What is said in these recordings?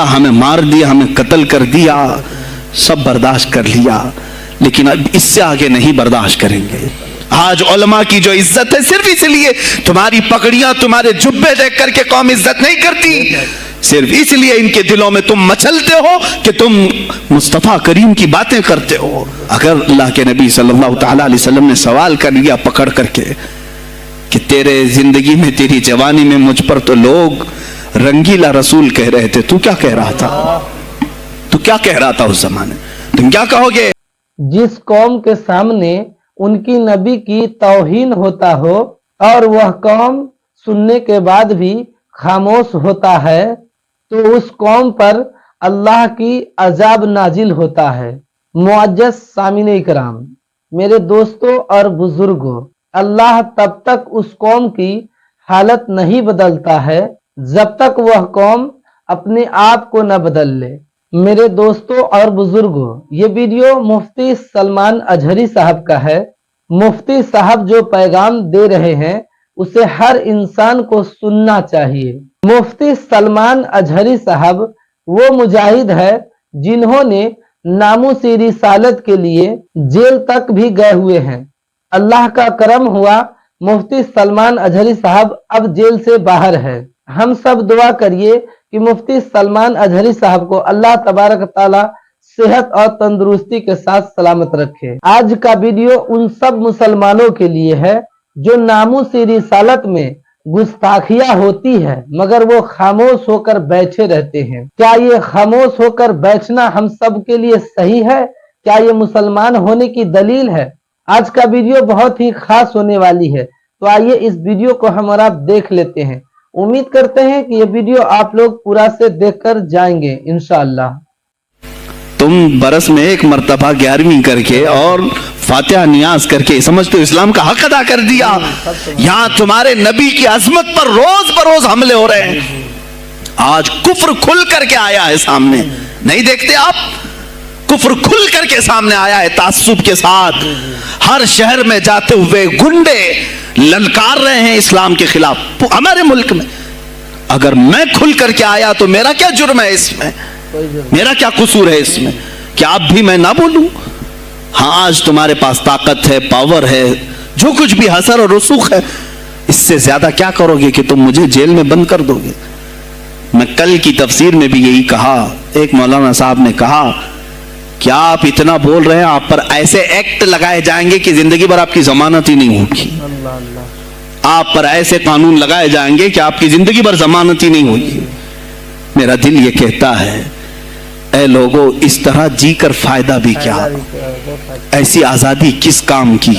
दिया, हमें मार दिया, हमें कत्ल कर दिया, सब बर्दाश्त कर लिया, लेकिन अब इससे आगे नहीं बर्दाश्त करेंगे। आज उलमा की जो इज्जत है सिर्फ इसलिए तुम्हारी पगड़ियां, तुम्हारे जुब्बे देख करके कौम इज्जत नहीं करती, सिर्फ इसलिए इनके दिलों में तुम मचलते हो कि तुम मुस्तफा करीम की बातें करते हो। अगर अल्लाह के नबी सल्लल्लाहु तआला अलैहि वसल्लम ने सवाल कर लिया पकड़ करके कि तेरे जिंदगी में, तेरी जवानी में मुझ पर तो लोग रंगीला रसूल कह रहे थे, तू क्या कह रहा था? तू क्या कह रहा था उस जमाने? तुम क्या कहोगे? जिस कौम के सामने उनकी नबी की तौहीन होता हो और वह कौम सुनने के बाद भी खामोश होता है, तो उस कौम पर अल्लाह की अजाब नाजिल होता है। मुअज्जज़ सामीने इकराम, मेरे दोस्तों और बुजुर्गों, अल्लाह तब तक उस कौम की हालत नहीं बदलता है जब तक वह कौम अपने आप को न बदल ले। मेरे दोस्तों और बुजुर्गों, ये वीडियो मुफ्ती सलमान अजहरी साहब का है। मुफ्ती साहब जो पैगाम दे रहे हैं उसे हर इंसान को सुनना चाहिए। मुफ्ती सलमान अजहरी साहब वो मुजाहिद है जिन्होंने नामूसी रिसालत के लिए जेल तक भी गए हुए हैं। अल्लाह का करम हुआ, मुफ्ती सलमान अजहरी साहब अब जेल से बाहर है। हम सब दुआ करिए कि मुफ्ती सलमान अजहरी साहब को अल्लाह तबारक ताला सेहत और तंदुरुस्ती के साथ सलामत रखे। आज का वीडियो उन सब मुसलमानों के लिए है जो नामूसी रिसालत में गुस्ताखियां होती है मगर वो खामोश होकर बैठे रहते हैं। क्या ये खामोश होकर बैठना हम सब के लिए सही है? क्या ये मुसलमान होने की दलील है? आज का वीडियो बहुत ही खास होने वाली है, तो आइए इस वीडियो को हम और आप देख लेते हैं। उम्मीद करते हैं कि ये वीडियो आप लोग पूरा से देखकर जाएंगे इंशाअल्लाह। तुम बरस में एक मर्तबा 11वीं करके और फातिहा नियाज करके समझते हो इस्लाम का हक अदा कर दिया। यहां तुम्हारे नबी की अजमत पर रोज बरोज हमले हो रहे हैं। आज कुफ्र खुल करके आया है सामने, नहीं देखते आप? कुफ्र खुल करके सामने आया है तासुब के साथ। हर शहर में जाते हुए गुंडे ललकार रहे हैं इस्लाम के खिलाफ हमारे मुल्क में। अगर मैं खुल करके आया तो मेरा क्या जुर्म है इसमें? मेरा क्या कसूर है इसमें? क्या आप भी मैं ना बोलूं? हाँ, आज तुम्हारे पास ताकत है, पावर है, जो कुछ भी हसर और रसूख है, इससे ज्यादा क्या करोगे कि तुम मुझे जेल में बंद कर दोगे? मैं कल की तफसीर में भी यही कहा। एक मौलाना साहब ने कहा क्या आप इतना बोल रहे हैं, आप पर ऐसे एक्ट लगाए जाएंगे कि जिंदगी भर आपकी जमानत ही नहीं होगी। आप पर ऐसे कानून लगाए जाएंगे कि आपकी जिंदगी भर जमानत ही नहीं होगी। मेरा दिल ये कहता है, ऐ लोगों, इस तरह जी कर फायदा भी क्या? ऐसी आजादी किस काम की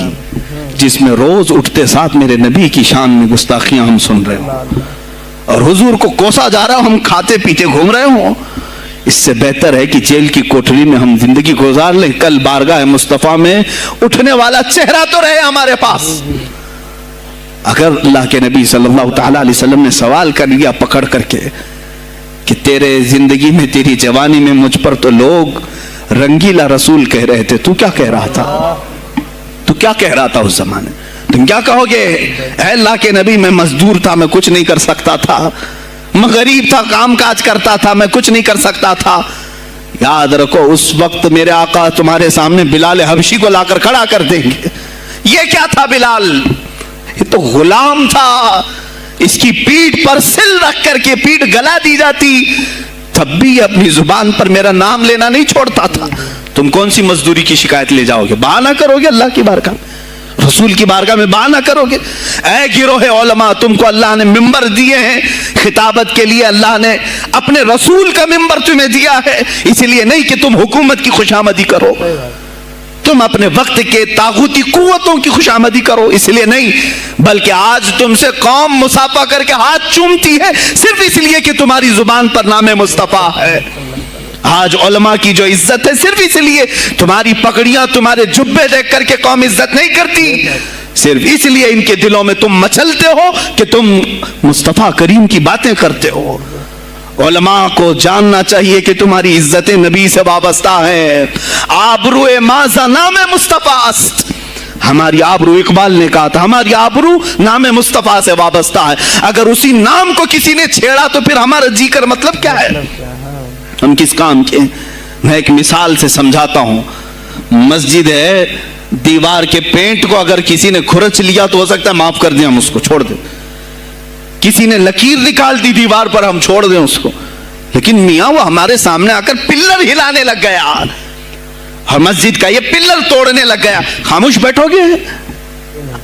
जिसमें रोज उठते साथ मेरे नबी की शान में गुस्ताखियां हम सुन रहे हो और हुजूर को कोसा जा रहा हो, हम खाते पीते घूम रहे हो। इससे बेहतर है कि जेल की कोठरी में हम जिंदगी गुजार लें, कल बारगाह मुस्तफा में उठने वाला चेहरा तो रहे हमारे पास। अगर अल्लाह के नबी सल्लल्लाहु तआला अलैहि वसल्लम ने सवाल कर लिया पकड़ करके कि तेरे जिंदगी में, तेरी जवानी में मुझ पर तो लोग रंगीला रसूल कह रहे थे, तू क्या कह रहा था? तू क्या कह रहा था उस जमाने? तुम क्या कहोगे? ऐ अल्लाह के नबी, मैं मजदूर था, मैं कुछ नहीं कर सकता था, मैं गरीब था, काम काज करता था, मैं कुछ नहीं कर सकता था। याद रखो, उस वक्त मेरे आका तुम्हारे सामने बिलाल हबशी को लाकर खड़ा कर देंगे। ये क्या था बिलाल? ये तो गुलाम था। इसकी पीठ पर सिल रख करके पीठ गला दी जाती, तब भी अपनी जुबान पर मेरा नाम लेना नहीं छोड़ता था। तुम कौन सी मजदूरी की शिकायत ले जाओगे? बहाना करोगे अल्लाह की बारगाह में, रसूल की बारगाह में बहाना करोगे? ऐ गिरोह उलमा, तुमको अल्लाह ने मिंबर दिए हैं खिताबत के लिए। अल्लाह ने अपने रसूल का मिंबर तुम्हें दिया है, इसलिए नहीं कि तुम हुकूमत की खुशामदी करो, तुम अपने वक्त के तागूती कुव्वतों की खुशामदी करो, इसलिए नहीं, बल्कि आज तुमसे कौम मुसाफा करके हाथ चूमती है सिर्फ इसलिए कि तुम्हारी जुबान पर नामे मुस्तफा है। आज उलमा की जो इज्जत है सिर्फ इसलिए तुम्हारी पगड़ियां, तुम्हारे जुब्बे देख करके कौम इज्जत नहीं करती, सिर्फ इसलिए इनके दिलों में तुम मचलते हो कि तुम मुस्तफा करीम की बातें करते हो। उलमा को जानना चाहिए कि तुम्हारी इज्जत नबी से वाबस्ता है। आबरूए माज़ा नामे मुस्तफास्त, हमारी आबरू, इकबाल ने कहा था, हमारी आबरू नामे मुस्तफा से वाबस्ता है। अगर उसी नाम को किसी ने छेड़ा तो फिर हमारा जी कर मतलब क्या है? ہم کس کام کے؟ میں ایک مثال سے سمجھاتا ہوں. مسجد ہے, دیوار کے پینٹ کو اگر کسی نے کھرچ لیا تو ہو سکتا ہے معاف کر دیں, ہم اس کو چھوڑ دیں. کسی نے لکیر نکال دی دیوار پر, ہم چھوڑ دیں اس کو. لیکن میاں وہ ہمارے سامنے آ کر پلر ہلانے لگ گیا اور مسجد کا یہ پلر توڑنے لگ گیا, خاموش بیٹھو گے؟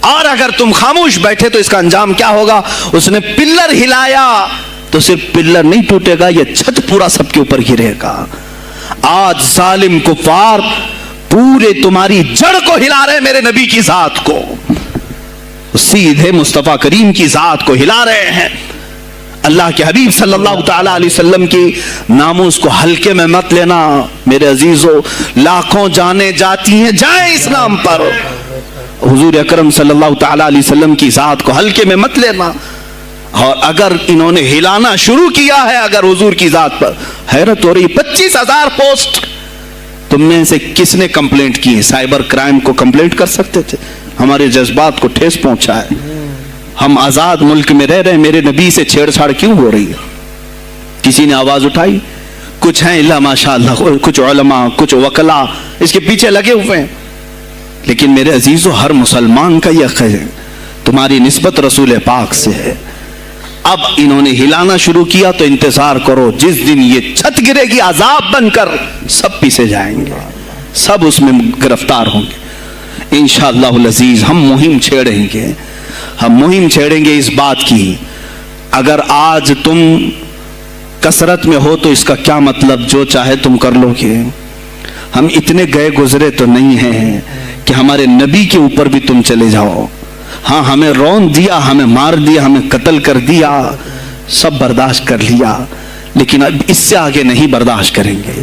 اور اگر تم خاموش بیٹھے تو اس کا انجام کیا ہوگا؟ اس نے پلر ہلایا تو صرف پلر نہیں ٹوٹے گا, یہ چھت پورا سب کے اوپر گرے گا. آج ظالم کفار پورے تمہاری جڑ کو ہلا رہے, میرے نبی کی ذات کو, سیدھے مصطفیٰ کریم کی ذات کو ہلا رہے ہیں. اللہ کے حبیب صلی اللہ تعالی علیہ وسلم کی ناموس کو ہلکے میں مت لینا میرے عزیزو. لاکھوں جانیں جاتی ہیں, جائیں اسلام پر. حضور اکرم صلی اللہ تعالی علیہ وسلم کی ذات کو ہلکے میں مت لینا. اور اگر انہوں نے ہلانا شروع کیا ہے اگر حضور کی ذات پر, حیرت ہو رہی, 25,000 پوسٹ تم میں سے کس نے کمپلینٹ کی؟ سائبر کرائم کو کمپلینٹ کر سکتے تھے. ہمارے جذبات کو ٹھیس پہنچا ہے. ہم آزاد ملک میں رہ رہے ہیں, میرے نبی سے چھیڑ چھاڑ کیوں ہو رہی ہے؟ کسی نے آواز اٹھائی؟ کچھ ہیں اللہ ماشاءاللہ, کچھ علماء, کچھ وکلا اس کے پیچھے لگے ہوئے ہیں. لیکن میرے عزیزو, ہر مسلمان کا یہ حق ہے, تمہاری نسبت رسول پاک سے ہے. اب انہوں نے ہلانا شروع کیا تو انتظار کرو, جس دن یہ چھت گرے گی عذاب بن کر سب پیچھے جائیں گے, سب اس میں گرفتار ہوں گے. انشاءاللہ العزیز ہم مہم چھیڑیں گے, ہم مہم چھیڑیں گے اس بات کی. اگر آج تم کثرت میں ہو تو اس کا کیا مطلب, جو چاہے تم کر لو گے. ہم اتنے گئے گزرے تو نہیں ہیں کہ ہمارے نبی کے اوپر بھی تم چلے جاؤ. ہاں ہمیں رون دیا, ہمیں مار دیا, ہمیں قتل کر دیا, سب برداشت کر لیا, لیکن اب اس سے آگے نہیں برداشت کریں گے.